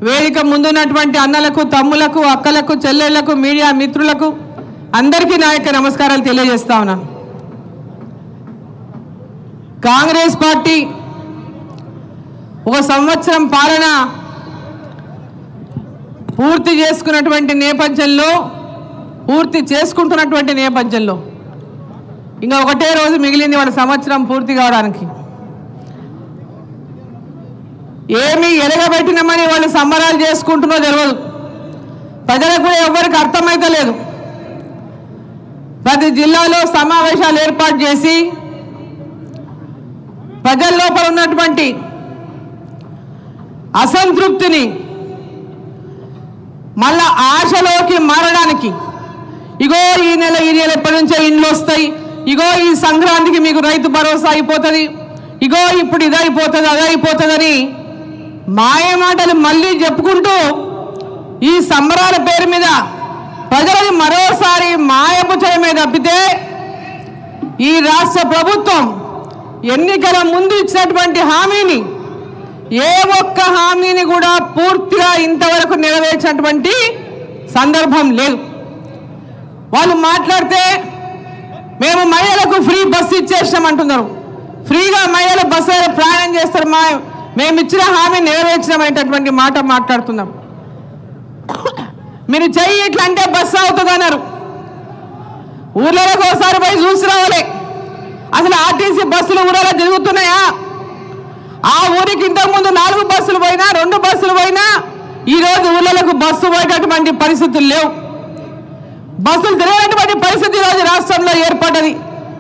వేదిక ముందున్నటువంటి అన్నలకు, తమ్ములకు, అక్కలకు, చెల్లెళ్లకు, మీడియా మిత్రులకు అందరికీ నా యొక్క నమస్కారాలు తెలియజేస్తా ఉన్నాను. కాంగ్రెస్ పార్టీ ఒక సంవత్సరం పాలన పూర్తి చేసుకుంటున్నటువంటి నేపథ్యంలో ఇంకా ఒకటే రోజు మిగిలింది వాళ్ళ సంవత్సరం పూర్తి కావడానికి. ఏమి ఎరగబెట్టినామని వాళ్ళు సంబరాలు చేసుకుంటున్నో తెలియదు. ప్రజలకు కూడా ఎవరికి అర్థమైతే లేదు. ప్రతి జిల్లాలో సమావేశాలు ఏర్పాటు చేసి ప్రజల లోపల ఉన్నటువంటి అసంతృప్తిని మళ్ళా ఆశలోకి మారడానికి ఇగో ఈ నెల ఎప్పటి నుంచే ఇండ్లు వస్తాయి, ఇగో ఈ సంక్రాంతికి మీకు రైతు భరోసా అయిపోతుంది, ఇగో ఇప్పుడు ఇదైపోతుంది అదైపోతుందని మాయమాటలు మళ్ళీ చెప్పుకుంటూ ఈ సంబరాల పేరు మీద ప్రజలని మరోసారి మాయపు చేయమే తప్పితే ఈ రాష్ట్ర ప్రభుత్వం ఎన్నికల ముందు ఇచ్చినటువంటి హామీని ఏ ఒక్క హామీని కూడా పూర్తిగా ఇంతవరకు నెరవేర్చినటువంటి సందర్భం లేదు. వాళ్ళు మాట్లాడితే మేము మహిళలకు ఫ్రీ బస్సు ఇచ్చేసామంటున్నారు. ఫ్రీగా మహిళలు బస్సు ప్రయాణం చేస్తారు, మేము ఇచ్చిన హామీ నెరవేర్చినామనేటటువంటి మాట మాట్లాడుతున్నాం. మీరు చెయ్యి ఇట్లా అంటే బస్సు అవుతుంది అన్నారు. ఊర్లకు ఒకసారి పోయి చూసి రావాలి, అసలు ఆర్టీసీ బస్సులు ఊళ్ళలో తిరుగుతున్నాయా? ఆ ఊరికి ఇంతకుముందు 4 బస్సులు పోయినా 2 బస్సులు పోయినా ఈరోజు ఊళ్ళకు బస్సు పోయేటటువంటి పరిస్థితులు లేవు. బస్సులు తిరిగేటువంటి పరిస్థితి ఈరోజు రాష్ట్రంలో ఏర్పడ్డది.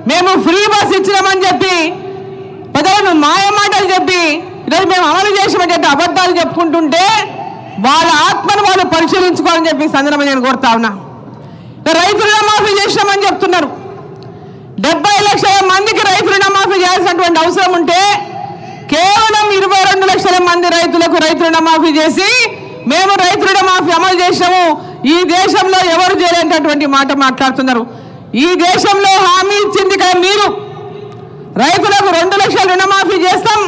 మేము ఫ్రీ బస్సు ఇచ్చినామని చెప్పి ప్రజలను మాయమాటలు చెప్పి ఈరోజు మేము అమలు చేసామని చెప్పి అబద్ధాలు చెప్పుకుంటుంటే వాళ్ళ ఆత్మను వాళ్ళు పరిశీలించుకోవాలని చెప్పి సందర్భంగా నేను కోరుతా ఉన్నా. రైతు రుణమాఫీ చేసినామని చెప్తున్నారు. 70 లక్షల మందికి రైతు రుణమాఫీ చేయాల్సినటువంటి అవసరం ఉంటే కేవలం 22 లక్షల మంది రైతులకు రైతు రుణమాఫీ చేసి మేము రైతు రుణమాఫీ అమలు చేసాము, ఈ దేశంలో ఎవరు చేయలేనటువంటి మాట మాట్లాడుతున్నారు. ఈ దేశంలో హామీ ఇచ్చింది కదా మీరు, రైతులకు 2 లక్షల రుణమాఫీ చేస్తాం.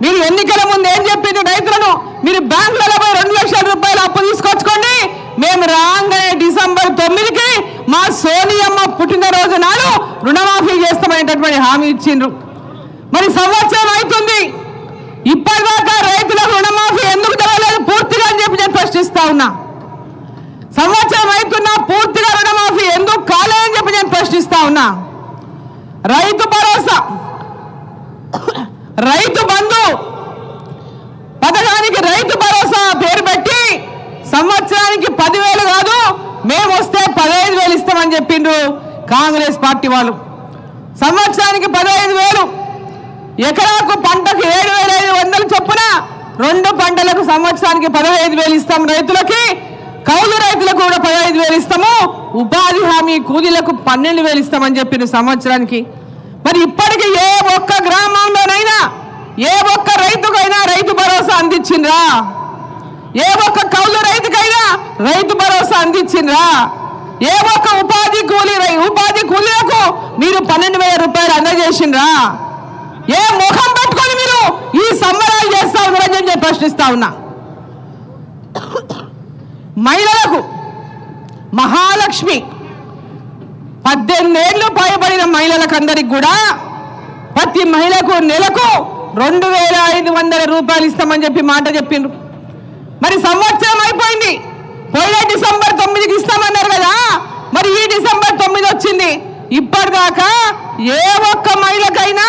మీరు ఎన్నికల ముందు ఏం చెప్పింది రైతులను? మీరు బ్యాంకులలో 2 లక్షల రూపాయలు అప్పు తీసుకొచ్చుకోండి, మేము రాగానే డిసెంబర్ 9కి మా సోనియమ్మ పుట్టినరోజు నాడు రుణమాఫీ చేస్తామనేటటువంటి హామీ ఇచ్చిండ్రు. మరి సంవత్సరం అవుతుంది, ఇప్పటిదాకా రైతులకు రుణమాఫీ ఎందుకు జరగలేదు పూర్తిగా అని చెప్పి నేను ప్రశ్నిస్తా ఉన్నా. సంవత్సరం అవుతున్నా పూర్తిగా రుణమాఫీ ఎందుకు కాలేదని చెప్పి నేను ప్రశ్నిస్తా ఉన్నా. రైతు భరోసా, రైతు బంధు పథకానికి రైతు భరోసా పేరు పెట్టి సంవత్సరానికి 10,000 కాదు, మేము వస్తే 15,000 ఇస్తామని చెప్పిండ్రు కాంగ్రెస్ పార్టీ వాళ్ళు. సంవత్సరానికి 15,000, ఎకరాకు పంటకు 7,500 చొప్పున 2 పంటలకు సంవత్సరానికి 15,000 ఇస్తాం రైతులకి. కౌలు రైతులకు కూడా 15,000 ఇస్తాము, ఉపాధి హామీ కూలీలకు 12,000 ఇస్తామని చెప్పిండ్రు సంవత్సరానికి. మరి ఇప్పటికీ ఏ ఒక్క గ్రామంలోనైనా ఏ ఒక్క రైతుకైనా రైతు భరోసా అందించిండ్రా? ఏ ఒక్క కౌలు రైతుకైనా రైతు భరోసా అందించిండ్రా? ఏ ఒక్క ఉపాధి కూలీలకు మీరు 12,000 రూపాయలు అందజేసిండ్రా? ఏ ముఖం పట్టుకొని మీరు ఈ సంబరాలు చేస్తా ఉన్నారని నేను ప్రశ్నిస్తా ఉన్నా. మహిళలకు మహాలక్ష్మి 18 ఏళ్ళు పైబడిన మహిళలకు అందరికి కూడా ప్రతి మహిళకు నెలకు 2,500 రూపాయలు ఇస్తామని చెప్పి మాట చెప్పిండ్రు. మరి సంవత్సరం అయిపోయింది, పోయిన డిసెంబర్ 9కి ఇస్తామన్నారు కదా, మరి ఈ డిసెంబర్ 9 వచ్చింది, ఇప్పటిదాకా ఏ ఒక్క మహిళకైనా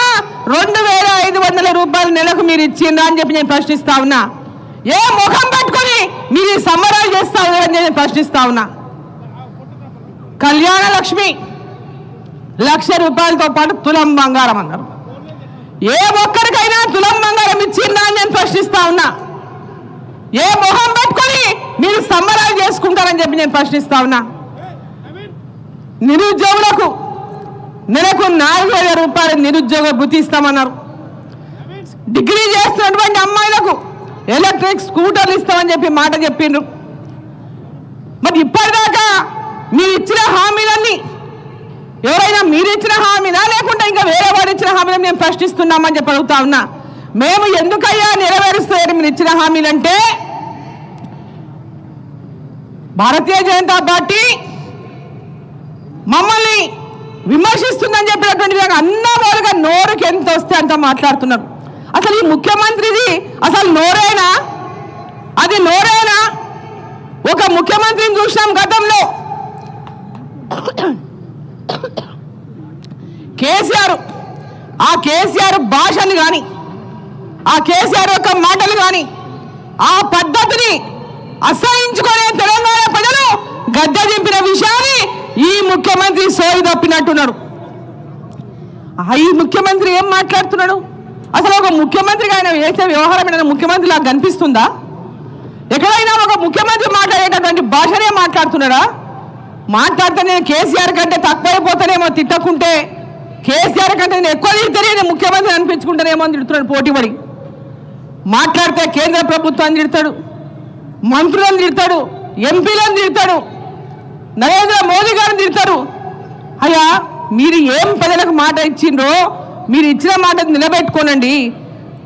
2,500 రూపాయలు నెలకు మీరు ఇచ్చిండ్రా అని చెప్పి నేను ప్రశ్నిస్తా ఉన్నా. ఏ ముఖం పెట్టుకొని మీరు ఈ సంబరాలు చేస్తా ఉన్నారని నేను ప్రశ్నిస్తా ఉన్నా. కళ్యాణ లక్ష్మి 1,00,000 రూపాయలతో పాటు తులం బంగారం అన్నారు. ఏ ఒక్కరికైనా తులం బంగారం ఇచ్చిందా అని నేను ప్రశ్నిస్తా ఉన్నా. ఏ మొహం పెట్టుకొని మీరు సంబరాలు చేసుకుంటారని చెప్పి నేను ప్రశ్నిస్తా ఉన్నా. నిరుద్యోగులకు నెలకు 4,000 రూపాయలు నిరుద్యోగ భృతి ఇస్తామన్నారు. డిగ్రీ చేస్తున్నటువంటి అమ్మాయిలకు ఎలక్ట్రిక్ స్కూటర్లు ఇస్తామని చెప్పి మాట చెప్పిండ్రు. మరి ఇప్పటిదాకా మీరు ఇచ్చిన హామీలన్నీ ఎవరైనా మీరు ఇచ్చిన హామీనా లేకుంటే ఇంకా వేరే వారు ఇచ్చిన హామీలను మేము ప్రశ్నిస్తున్నామని చెప్పి అడుగుతా ఉన్నా. మేము ఎందుకయ్యా నెరవేరుస్తాయని మీరు ఇచ్చిన హామీలంటే భారతీయ జనతా పార్టీ మమ్మల్ని విమర్శిస్తుందని చెప్పినటువంటి అన్నవారుగా నోరుకి ఎంత వస్తే అంత మాట్లాడుతున్నారు. అసలు ఈ ముఖ్యమంత్రిది అసలు నోరేనా? అది నోరేనా? ఒక ముఖ్యమంత్రిని చూసినాం గతంలో, కేసీఆర్. ఆ కేసీఆర్ భాషను కానీ, ఆ కేసీఆర్ యొక్క మాటలు కానీ, ఆ పద్ధతిని అసహించుకునే తెలంగాణ ప్రజలు గద్దె దింపిన విషయాన్ని ఈ ముఖ్యమంత్రి సోయి తప్పినట్టున్నాడు. ఈ ముఖ్యమంత్రి ఏం మాట్లాడుతున్నాడు? అసలు ఒక ముఖ్యమంత్రికి ఆయన వేసే వ్యవహారం ముఖ్యమంత్రి లాగా కనిపిస్తుందా? ఎక్కడైనా ఒక ముఖ్యమంత్రి మాట్లాడేటటువంటి భాషనే మాట్లాడుతున్నాడా? మాట్లాడితే నేను కేసీఆర్ కంటే తక్కువైపోతానేమో, తిట్టకుంటే కేసీఆర్ కంటే నేను ఎక్కువ తిడితేనే నేను ముఖ్యమంత్రి అనిపించుకుంటానేమో అని తిడుతున్నాడు పోటీపడి. మాట్లాడితే కేంద్ర ప్రభుత్వాన్ని తిడతాడు, మంత్రులను తిడతాడు, ఎంపీలను తిడతాడు, నరేంద్ర మోదీ గారిని తిడతారు. అయ్యా, మీరు ఏం ప్రజలకు మాట ఇచ్చిండ్రో మీరు ఇచ్చిన మాట నిలబెట్టుకోనండి.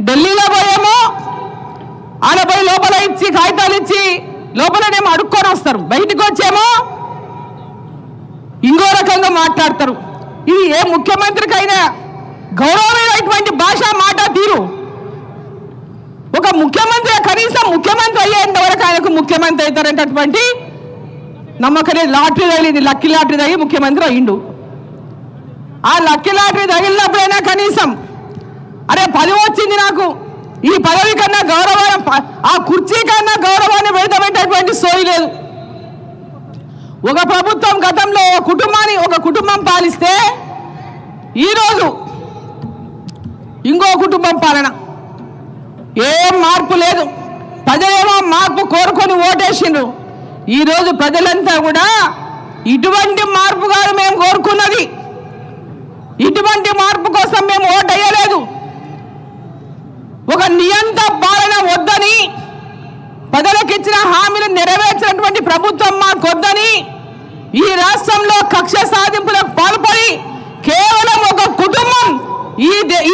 ఢిల్లీలో పోయేమో ఆడ పోయి లోపల ఇచ్చి కాగితాలు ఇచ్చి లోపలనేమో అడుక్కొని వస్తారు, బయటకు వచ్చేమో ఇంకో రకంగా మాట్లాడతారు. ఇది ఏ ముఖ్యమంత్రికైనా గౌరవమైనటువంటి భాష, మాట, తీరు? ఒక ముఖ్యమంత్రి కనీసం ముఖ్యమంత్రి అయ్యేంత వరకు ఆయనకు ముఖ్యమంత్రి అవుతారంటటువంటి నమ్మకనే లాటరీ తగిలింది, లక్కీ లాటరీ తగిలి ముఖ్యమంత్రి అయ్యిండు. ఆ లక్కీ లాటరీ తగిలినప్పుడైనా కనీసం అరే 10 వచ్చింది నాకు, ఈ పదవి కన్నా గౌరవం, ఆ కుర్చీ కన్నా గౌరవాన్ని పెడతామనేటటువంటి సోయి లేదు. ఒక ప్రభుత్వం గతంలో ఒక కుటుంబం పాలిస్తే ఈరోజు ఇంకో కుటుంబం పాలన, ఏం మార్పు లేదు. ప్రజలేమో మార్పు కోరుకొని ఓటేసిండ్రు. ఈరోజు ప్రజలంతా కూడా ఇటువంటి మార్పు కాదు మేము కోరుకున్నది, ఇటువంటి మార్పు కోసం మేము ఓటు వేయలేదు. ఒక నియంత పాలన వద్దని, ప్రజలకు ఇచ్చిన హామీలు నెరవేర్చినటువంటి ప్రభుత్వం మాకొద్దని, ఈ రాష్ట్రంలో కక్ష సాధింపులకు పాల్పడి కేవలం ఒక కుటుంబం ఈ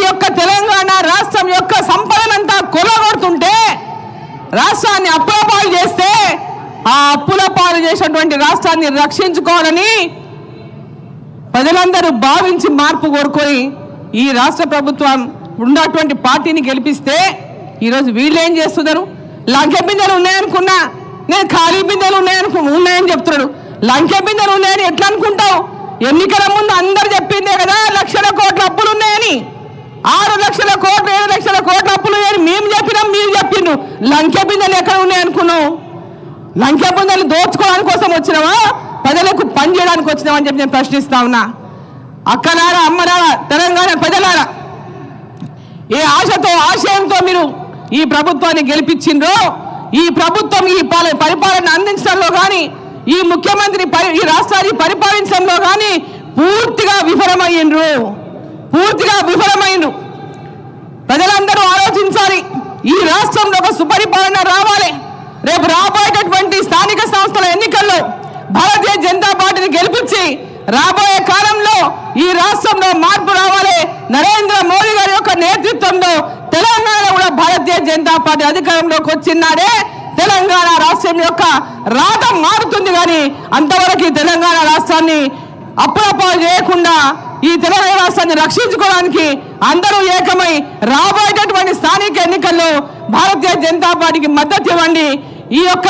యొక్క తెలంగాణ రాష్ట్రం యొక్క సంపదనంతా కొలగొడుతుంటే, రాష్ట్రాన్ని అప్పుల పాలు చేస్తే, ఆ అప్పుల పాలు చేసినటువంటి రాష్ట్రాన్ని రక్షించుకోవాలని ప్రజలందరూ భావించి మార్పు కోరుకొని ఈ రాష్ట్ర ప్రభుత్వం ఉన్నటువంటి పార్టీని గెలిపిస్తే, ఈరోజు వీళ్ళు ఏం చేస్తున్నారు? లంకె బిందెలు ఉన్నాయనుకున్నా, నేను ఖాళీ బిందెలు ఉన్నాయని చెప్తున్నాడు. లంకె బిందెలు ఉన్నాయని ఎట్లా అనుకుంటావు? ఎన్నికల ముందు అందరు చెప్పిందే కదా 1 లక్షల కోట్ల అప్పులు ఉన్నాయని. 6 లక్షల కోట్లు 7 లక్షల కోట్ల అప్పులు ఉన్నాయని మేము చెప్పినాం, మీరు చెప్పిండు. లంకె బిందెలు ఎక్కడ ఉన్నాయనుకున్నావు? లంకె బిందెలు దోచుకోవడానికి కోసం వచ్చినావా, ప్రజలకు పని చేయడానికి వచ్చినావా అని చెప్పి నేను ప్రశ్నిస్తా ఉన్నా. అక్కలారా, అమ్మలారా, తెలంగాణ ప్రజలారా, ఏ ఆశతో ఆశయంతో మీరు ఈ ప్రభుత్వాన్ని గెలిపించిండ్రో, ఈ ప్రభుత్వం ఈ పరిపాలన అందించడంలో కానీ, ఈ ముఖ్యమంత్రి ఈ రాష్ట్రాన్ని పరిపాలించడంలో కానీ పూర్తిగా విఫలమైండ్రు. ప్రజలందరూ ఆలోచించాలి. ఈ రాష్ట్రంలో ఒక సుపరిపాలన రావాలి. రేపు రాబోయేటటువంటి స్థానిక సంస్థల ఎన్నికల్లో భారతీయ జనతా పార్టీని గెలిపించి రాబోయే కాలంలో ఈ రాష్ట్రంలో మార్పు రావాలి. నరేంద్ర మోదీ గారి యొక్క నేతృత్వంలో తెలంగాణలో కూడా భారతీయ జనతా పార్టీ అధికారంలోకి వచ్చినాడే తెలంగాణ రాష్ట్రం యొక్క రాత మారుతుంది. కానీ అంతవరకు తెలంగాణ రాష్ట్రాన్ని అప్పులపాలు చేయకుండా ఈ తెలంగాణ రాష్ట్రాన్ని రక్షించుకోవడానికి అందరూ ఏకమై రాబోయేటటువంటి స్థానిక ఎన్నికల్లో భారతీయ జనతా పార్టీకి మద్దతు ఇవ్వండి. ఈ యొక్క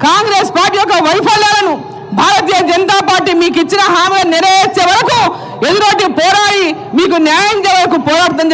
కాంగ్రెస్ పార్టీ యొక్క వైఫల్యాలను భారతీయ జనతా పార్టీ మీకు ఇచ్చిన హామీలను నెరవేర్చే వరకు ఎదురొడ్డి పోరాడి మీకు న్యాయం చేయ వరకు పోరాడుతుందని చెప్పి